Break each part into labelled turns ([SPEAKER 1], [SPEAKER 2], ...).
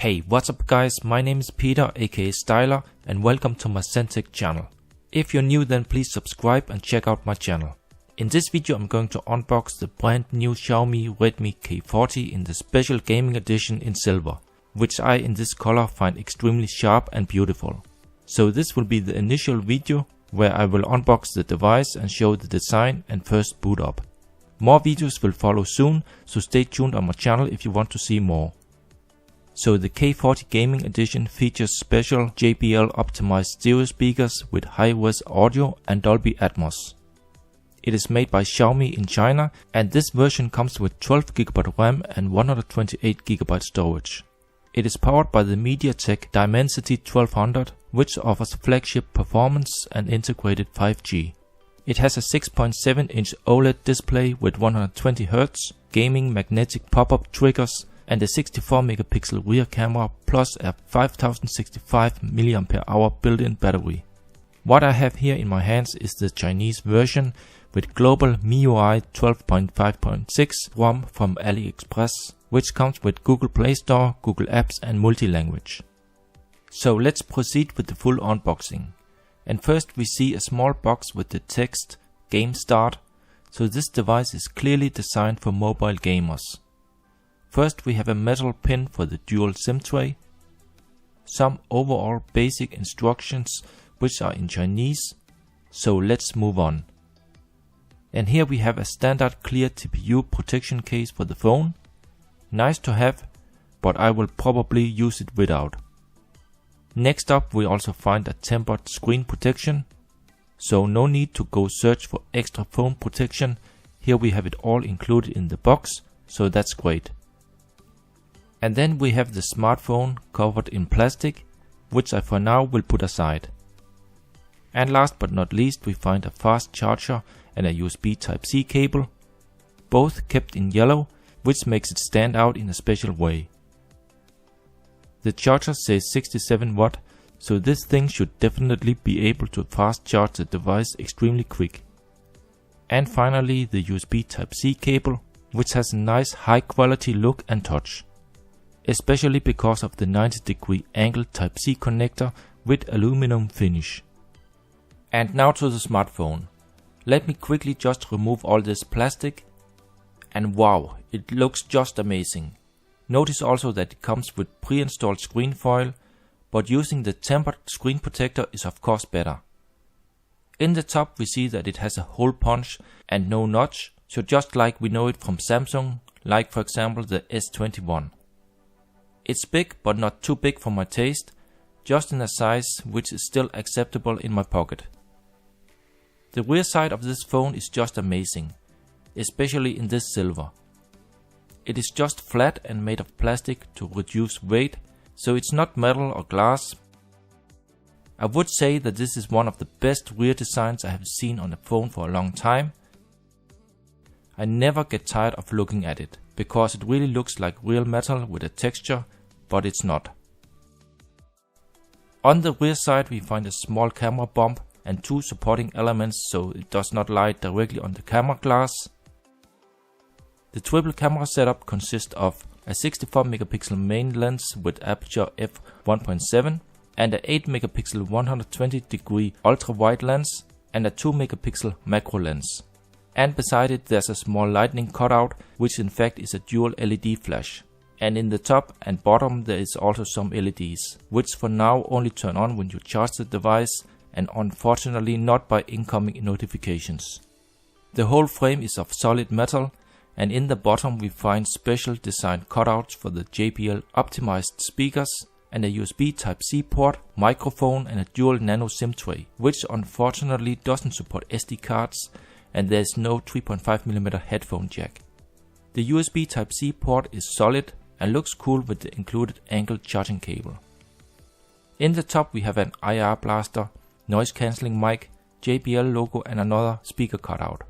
[SPEAKER 1] Hey, what's up guys, my name is Peter aka Styler and welcome to my Zentech channel. If you're new then please subscribe and check out my channel. In this video I'm going to unbox the brand new Xiaomi Redmi K40 in the special gaming edition in silver, which I in this color find extremely sharp and beautiful. So this will be the initial video where I will unbox the device and show the design and first boot up. More videos will follow soon, so stay tuned on my channel if you want to see more. So the K40 Gaming Edition features special JBL optimized stereo speakers with high-res audio and Dolby Atmos. It is made by Xiaomi in China and this version comes with 12GB RAM and 128GB storage. It is powered by the MediaTek Dimensity 1200, which offers flagship performance and integrated 5G. It has a 6.7-inch OLED display with 120Hz, gaming magnetic pop-up triggers, and a 64MP rear camera plus a 5065 mAh built-in battery. What I have here in my hands is the Chinese version with global MIUI 12.5.6 ROM from Aliexpress, which comes with Google Play Store, Google Apps and multi-language. So let's proceed with the full unboxing. And first we see a small box with the text Game Start, so this device is clearly designed for mobile gamers. First we have a metal pin for the dual SIM tray, some overall basic instructions which are in Chinese, so let's move on. And here we have a standard clear TPU protection case for the phone. Nice to have, but I will probably use it without. Next up we also find a tempered screen protection, so no need to go search for extra phone protection. Here we have it all included in the box, so that's great. And then we have the smartphone covered in plastic, which I for now will put aside. And last but not least we find a fast charger and a USB Type-C cable, both kept in yellow, which makes it stand out in a special way. The charger says 67 watt, so this thing should definitely be able to fast charge the device extremely quick. And finally the USB Type-C cable, which has a nice high quality look and touch, especially because of the 90-degree angle Type-C connector with aluminum finish. And now to the smartphone. Let me quickly just remove all this plastic, and wow, it looks just amazing. Notice also that it comes with pre-installed screen foil, but using the tempered screen protector is of course better. In the top we see that it has a hole punch and no notch, so just like we know it from Samsung, like for example the S21. It's big but not too big for my taste, just in a size which is still acceptable in my pocket. The rear side of this phone is just amazing, especially in this silver. It is just flat and made of plastic to reduce weight, so it's not metal or glass. I would say that this is one of the best rear designs I have seen on a phone for a long time. I never get tired of looking at it, because it really looks like real metal with a texture, but it's not. On the rear side we find a small camera bump and two supporting elements so it does not lie directly on the camera glass. The triple camera setup consists of a 64MP main lens with aperture f1.7 and a 8MP 120-degree ultra-wide lens and a 2MP macro lens. And beside it there's a small lightning cutout, which in fact is a dual LED flash. And in the top and bottom there is also some LEDs, which for now only turn on when you charge the device and unfortunately not by incoming notifications. The whole frame is of solid metal, and in the bottom we find special designed cutouts for the JBL optimized speakers and a USB Type-C port, microphone and a dual nano SIM tray, which unfortunately doesn't support SD cards, and there is no 3.5mm headphone jack. The USB Type-C port is solid and looks cool with the included angled charging cable. In the top we have an IR blaster, noise cancelling mic, JBL logo and another speaker cutout.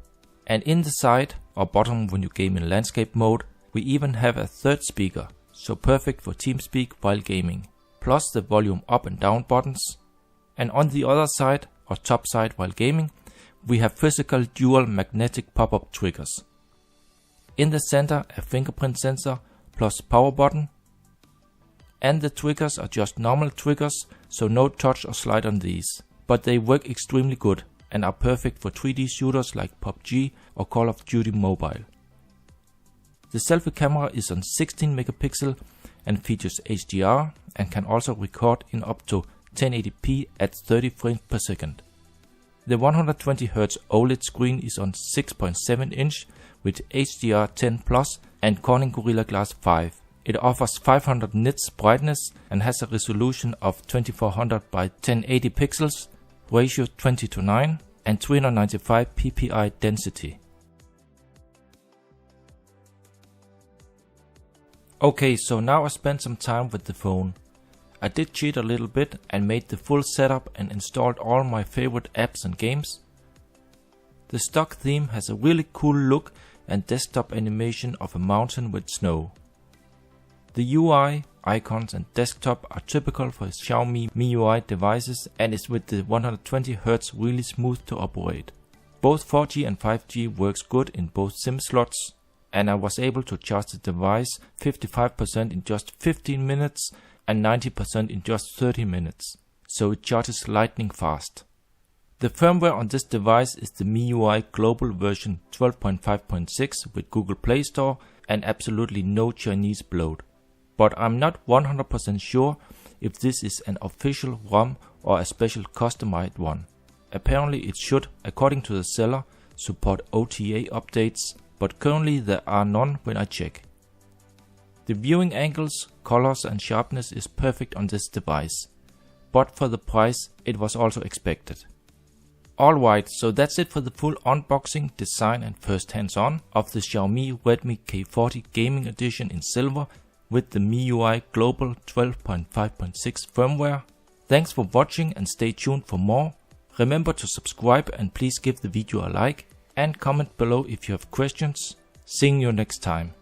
[SPEAKER 1] And in the side or bottom when you game in landscape mode, we even have a third speaker, so perfect for TeamSpeak while gaming, plus the volume up and down buttons. And on the other side or top side while gaming, we have physical dual magnetic pop-up triggers. In the center a fingerprint sensor plus power button. and the triggers are just normal triggers, so no touch or slide on these. But they work extremely good and are perfect for 3D shooters like PUBG or Call of Duty Mobile. The selfie camera is on 16 megapixel and features HDR and can also record in up to 1080p at 30 frames per second. The 120Hz OLED screen is on 6.7 inch with HDR10 Plus and Corning Gorilla Glass 5. It offers 500 nits brightness and has a resolution of 2400 by 1080 pixels, ratio 20:9 and 395 ppi density. Okay, so now I spent some time with the phone. I did cheat a little bit and made the full setup and installed all my favorite apps and games. The stock theme has a really cool look and desktop animation of a mountain with snow. The UI, icons and desktop are typical for Xiaomi MIUI devices and is with the 120Hz really smooth to operate. Both 4G and 5G works good in both SIM slots, and I was able to charge the device 55% in just 15 minutes and 90% in just 30 minutes, so it charges lightning fast. The firmware on this device is the MIUI Global version 12.5.6 with Google Play Store and absolutely no Chinese bloat. But I'm not 100% sure if this is an official ROM or a special customized one. Apparently it should, according to the seller, support OTA updates, but currently there are none when I check. The viewing angles, colors and sharpness is perfect on this device, but for the price it was also expected. Alright, so that's it for the full unboxing, design and first hands-on of the Xiaomi Redmi K40 Gaming Edition in silver with the MIUI Global 12.5.6 firmware. Thanks for watching and stay tuned for more. Remember to subscribe and please give the video a like and comment below if you have questions. Seeing you next time.